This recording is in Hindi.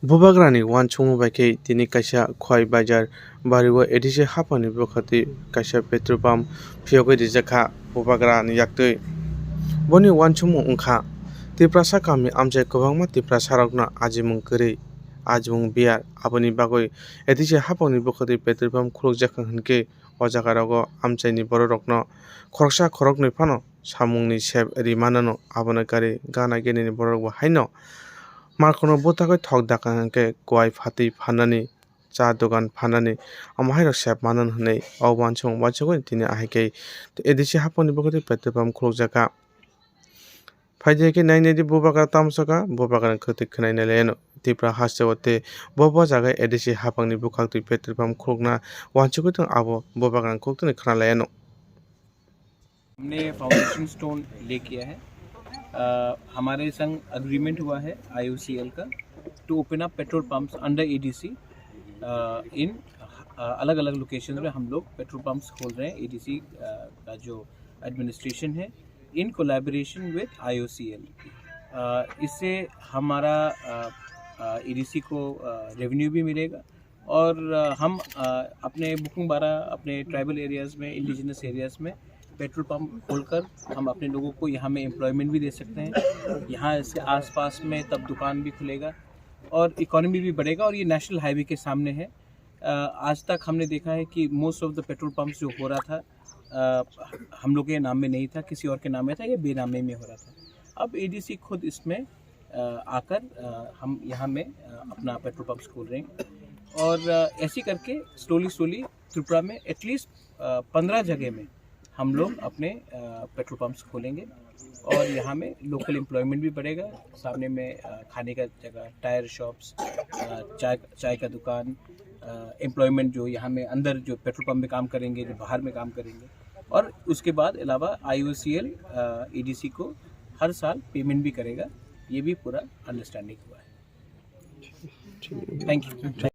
Bubagrani wan chumu baike tini kaisa khoi bajar barigo edise hapani bokati kaisa petrol pump phiyogoi rijaka bubagrani yaktui boni wan chumu wngkha Tiprasa kami amchai kwbangma Tiprasa rokno ajimung kwrwi ajimung biar aboni bagoi edise hapani bokati petrol pump khulukjak hinkhe o jagarago amchaini borok rokno khoroksa khoroknwi phano samungni sep rwmani mano abono gari gana gini ni borok bo haino markono bwtagoi thok daka hinkhe kowai phatui phanani cha dogan phanani amo haino sep manun hinui o uansukmung uansukgui tini ahai edise hapani bokati petrol pump khulukjaka paide khe nainani bubagar tamsaka bubagar kwtui khwnai nailai Tripura hasteo tei bo jaga edise hapangni bwkhaktui petrol pump khulukna uansugui tong abo bubagar kuktui khwnalai no। हमने फाउंडेशन स्टोन ले किया है। हमारे संग अग्रीमेंट हुआ है IOCL का to open up petrol pumps under EDC इन अलग अलग लोकेशन में हम लोग पेट्रोल पंप्स खोल रहे हैं। EDC का जो एडमिनिस्ट्रेशन है इन कोलैबोरेशन विद IOCL। इससे हमारा EDC को रेवेन्यू भी मिलेगा और हम अपने बुकिंग 12 अपने ट्राइबल एरियाज़ में इंडिजिनस एरियाज़ में पेट्रोल पंप खोलकर हम अपने लोगों को यहाँ में एम्प्लॉयमेंट भी दे सकते हैं। यहाँ इसके आसपास में तब दुकान भी खुलेगा और इकोनॉमी भी बढ़ेगा और ये नेशनल हाईवे के सामने है। आज तक हमने देखा है कि most of the petrol pumps जो हो रहा था हम लोग के नाम में नहीं था, किसी और के नाम में था, या बेनामे में हो रहा था। अब EDC खुद इसमें आकर हम यहाँ में अपना पेट्रोल पंप्स खोल रहे हैं और ऐसे करके स्लोली त्रिपुरा में एटलीस्ट 15 जगह में हम लोग अपने पेट्रोल पंप्स खोलेंगे और यहाँ में लोकल एम्प्लॉयमेंट भी बढ़ेगा। सामने में खाने का जगह, टायर शॉप्स, चाय का दुकान, एम्प्लॉयमेंट जो यहाँ में अंदर जो पेट्रोल पंप में काम करेंगे, जो बाहर में काम करेंगे, और उसके बाद अलावा IOCL EDC को हर साल पेमेंट भी करेगा। ये भी पूरा अंडरस्टैंडिंग हुआ है। Thank you.